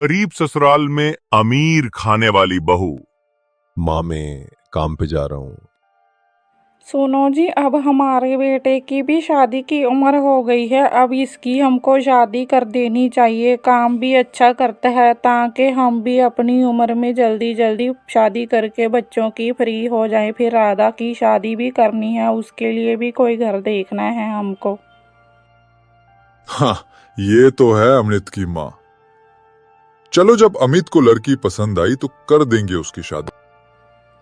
गरीब ससुराल में अमीर खाने वाली बहू। माँ, मैं काम पे जा रहा हूँ। सुनो जी, अब हमारे बेटे की भी शादी की उम्र हो गई है। अब इसकी हमको शादी कर देनी चाहिए। काम भी अच्छा करता है, ताकि हम भी अपनी उम्र में जल्दी जल्दी शादी करके बच्चों की फ्री हो जाए। फिर राधा की शादी भी करनी है, उसके लिए भी कोई घर देखना है हमको। हाँ, ये तो है अमित की माँ। चलो, जब अमित को लड़की पसंद आई तो कर देंगे उसकी शादी।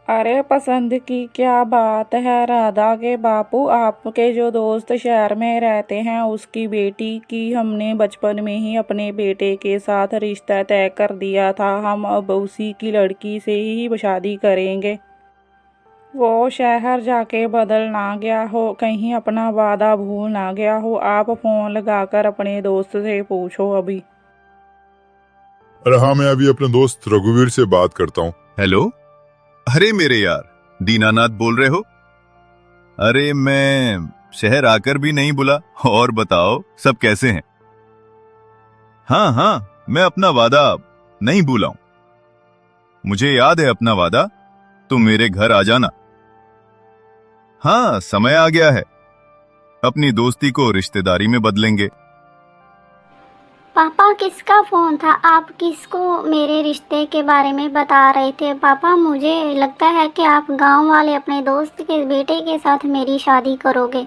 अरे पसंद की क्या बात है राधा के बापू, आपके जो दोस्त शहर में रहते हैं उसकी बेटी की हमने बचपन में ही अपने बेटे के साथ रिश्ता तय कर दिया था। हम अब उसी की लड़की से ही शादी करेंगे। वो शहर जाके बदल ना गया हो, कहीं अपना वादा भूल ना गया हो। आप फोन लगाकर अपने दोस्त से पूछो अभी। अरे हाँ, मैं अभी अपने दोस्त रघुवीर से बात करता हूँ। हेलो। अरे मेरे यार, दीनानाथ बोल रहे हो? अरे मैं शहर आकर भी नहीं बुला, और बताओ सब कैसे हैं? हाँ हाँ, मैं अपना वादा नहीं भूला हूं। मुझे याद है अपना वादा। तुम मेरे घर आ जाना। हाँ, समय आ गया है। अपनी दोस्ती को रिश्तेदारी में बदलेंगे। पापा, किसका फोन था? आप किसको मेरे रिश्ते के बारे में बता रहे थे? पापा, मुझे लगता है कि आप गांव वाले अपने दोस्त के बेटे के साथ मेरी शादी करोगे,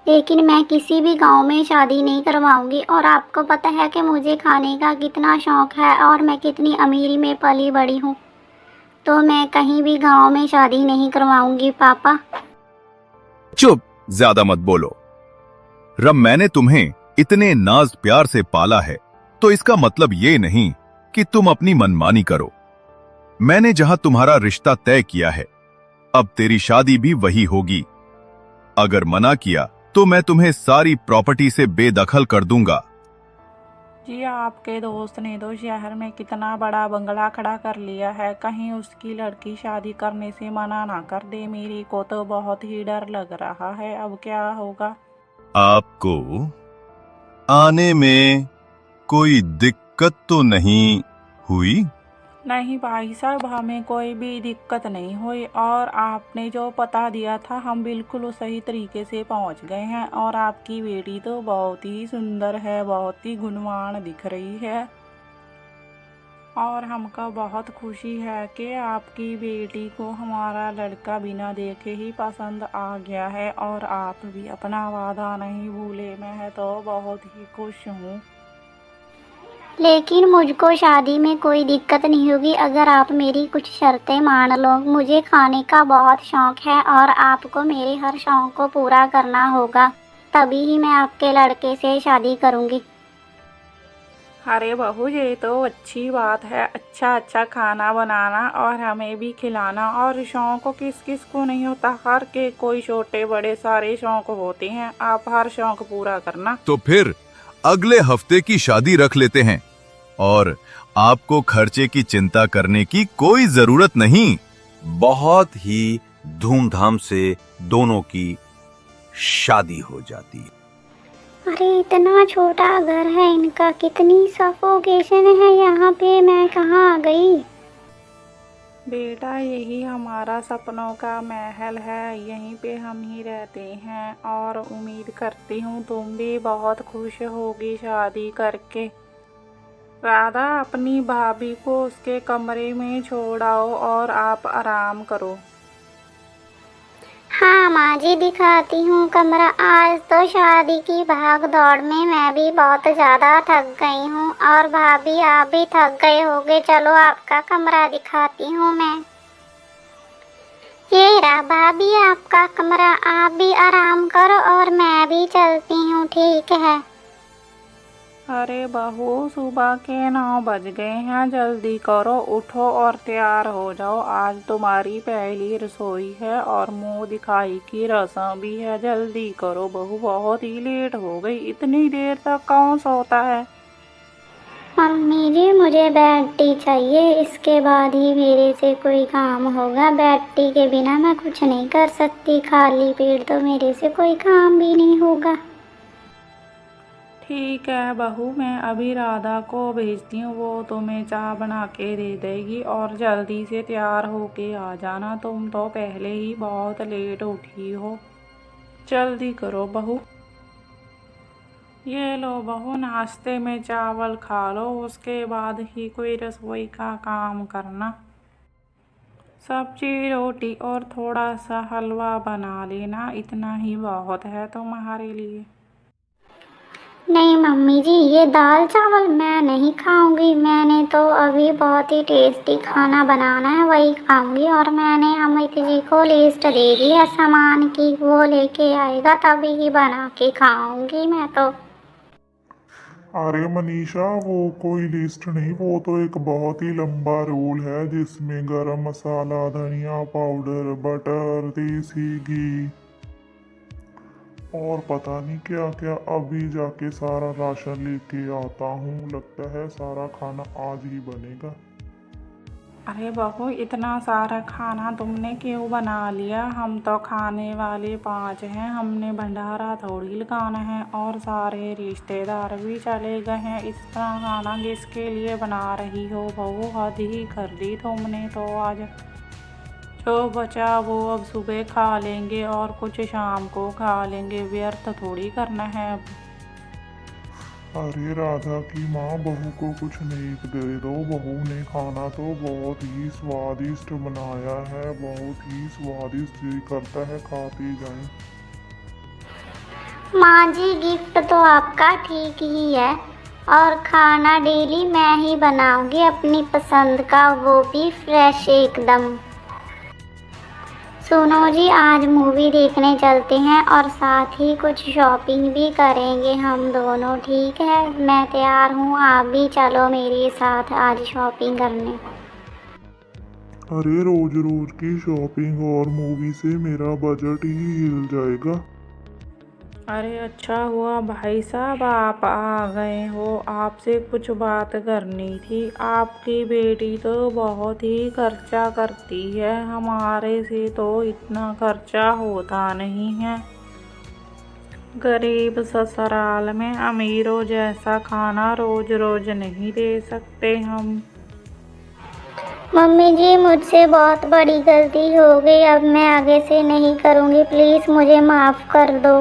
लेकिन मैं किसी भी गांव में शादी नहीं करवाऊंगी। और आपको पता है कि मुझे खाने का कितना शौक है और मैं कितनी अमीरी में पली बड़ी हूँ, तो मैं कहीं भी गांव में शादी नहीं करवाऊंगी पापा। चुप, ज्यादा मत बोलो। रब, मैंने तुम्हें इतने नाज प्यार से पाला है, तो इसका मतलब ये नहीं कि तुम अपनी मनमानी करो। मैंने जहां तुम्हारा रिश्ता तय किया है, अब तेरी शादी भी वही होगी। अगर मना किया तो मैं तुम्हें सारी प्रॉपर्टी से बेदखल कर दूंगा। जी, आपके दोस्त ने तो शहर में कितना बड़ा बंगला खड़ा कर लिया है, कहीं उसकी लड़की शादी करने से मना ना कर दे। मेरी को तो बहुत ही डर लग रहा है, अब क्या होगा। आपको आने में कोई दिक्कत तो नहीं हुई? नहीं भाई साहब, हमें कोई भी दिक्कत नहीं हुई, और आपने जो पता दिया था हम बिल्कुल सही तरीके से पहुंच गए हैं। और आपकी बेटी तो बहुत ही सुंदर है, बहुत ही गुणवान दिख रही है, और हमको बहुत खुशी है कि आपकी बेटी को हमारा लड़का बिना देखे ही पसंद आ गया है, और आप भी अपना वादा नहीं भूले। मैं तो बहुत ही खुश हूँ। लेकिन मुझको शादी में कोई दिक्कत नहीं होगी अगर आप मेरी कुछ शर्तें मान लो। मुझे खाने का बहुत शौक है और आपको मेरे हर शौक को पूरा करना होगा, तभी ही मैं आपके लड़के से शादी करूंगी। अरे बहू, ये तो अच्छी बात है। अच्छा अच्छा खाना बनाना और हमें भी खिलाना। और शौक किस किस को नहीं होता, हर के कोई छोटे बड़े सारे शौक होते हैं। आप हर शौक पूरा करना। तो फिर अगले हफ्ते की शादी रख लेते हैं, और आपको खर्चे की चिंता करने की कोई जरूरत नहीं। बहुत ही धूमधाम से दोनों की शादी हो जाती है। अरे इतना छोटा घर है इनका, कितनी सफोकेशन है यहाँ पे। मैं कहाँ आ गई? बेटा, यही हमारा सपनों का महल है, यहीं पे हम ही रहते हैं, और उम्मीद करती हूँ तुम भी बहुत खुश होगी शादी करके। राधा, अपनी भाभी को उसके कमरे में छोड़ आओ और आप आराम करो। हाँ माँ जी, दिखाती हूँ कमरा। आज तो शादी की भाग दौड़ में मैं भी बहुत ज़्यादा थक गई हूँ, और भाभी आप भी थक गए होगे। चलो आपका कमरा दिखाती हूँ मैं। ये रहा भाभी आपका कमरा, आप भी आराम करो और मैं भी चलती हूँ, ठीक है? अरे बहू, सुबह के 9 बज गए हैं, जल्दी करो, उठो और तैयार हो जाओ। आज तुम्हारी पहली रसोई है और मुंह दिखाई की रस्म भी है। जल्दी करो बहू, बहुत ही लेट हो गई। इतनी देर तक कौन सोता है। मम्मी जी, मुझे बेड टी चाहिए, इसके बाद ही मेरे से कोई काम होगा। बेड टी के बिना मैं कुछ नहीं कर सकती, खाली पेट तो मेरे से कोई काम भी नहीं होगा। ठीक है बहू, मैं अभी राधा को भेजती हूँ, वो तुम्हें चाय बना के दे देगी। और जल्दी से तैयार होके आ जाना, तुम तो पहले ही बहुत लेट उठी हो। जल्दी करो बहू। ये लो बहू, नाश्ते में चावल खा लो, उसके बाद ही कोई रसोई का काम करना। सब्जी रोटी और थोड़ा सा हलवा बना लेना, इतना ही बहुत है तुम्हारे लिए। नहीं मम्मी जी, ये दाल चावल मैं नहीं खाऊंगी। मैंने तो अभी बहुत ही टेस्टी खाना बनाना है, वही खाऊंगी। और मैंने अमित जी को लिस्ट दे दी है सामान की, वो लेके आएगा तभी ही बना के खाऊंगी मैं तो। अरे मनीषा, वो कोई लिस्ट नहीं, वो तो एक बहुत ही लंबा रूल है जिसमें गरम मसाला, धनिया पाउडर, बटर, देसी घी और पता नहीं क्या क्या। अभी जाके सारा राशन लेके आता हूँ, लगता है सारा खाना आज ही बनेगा। अरे बहू, इतना सारा खाना तुमने क्यों बना लिया? हम तो खाने वाले 5 हैं, हमने भंडारा थोड़ी लगाना है। और सारे रिश्तेदार भी चले गए हैं, इतना खाना किसके लिए बना रही हो बहू? हद ही कर दी तुमने तो आज। जो बचा वो अब सुबह खा लेंगे और कुछ शाम को खा लेंगे, व्यर्थ थोड़ी करना है अब। अरे राधा की माँ, बहू को कुछ नहीं दे दो। बहू ने खाना तो बहुत ही स्वादिष्ट बनाया है, बहुत ही स्वादिष्ट। जी करता है खाते जाएं। माँ जी, गिफ्ट तो आपका ठीक ही है, और खाना डेली मैं ही बनाऊंगी अपनी पसंद का, वो भी फ्रेश एकदम। सुनो जी, आज मूवी देखने चलते हैं और साथ ही कुछ शॉपिंग भी करेंगे हम दोनों, ठीक है? मैं तैयार हूँ, आप भी चलो मेरे साथ आज शॉपिंग करने। अरे रोज रोज की शॉपिंग और मूवी से मेरा बजट ही हिल जाएगा। अरे अच्छा हुआ भाई साहब आप आ गए हो, आपसे कुछ बात करनी थी। आपकी बेटी तो बहुत ही खर्चा करती है, हमारे से तो इतना खर्चा होता नहीं है। गरीब ससुराल में अमीरों जैसा खाना रोज रोज नहीं दे सकते हम। मम्मी जी, मुझसे बहुत बड़ी गलती हो गई, अब मैं आगे से नहीं करूँगी, प्लीज़ मुझे माफ़ कर दो।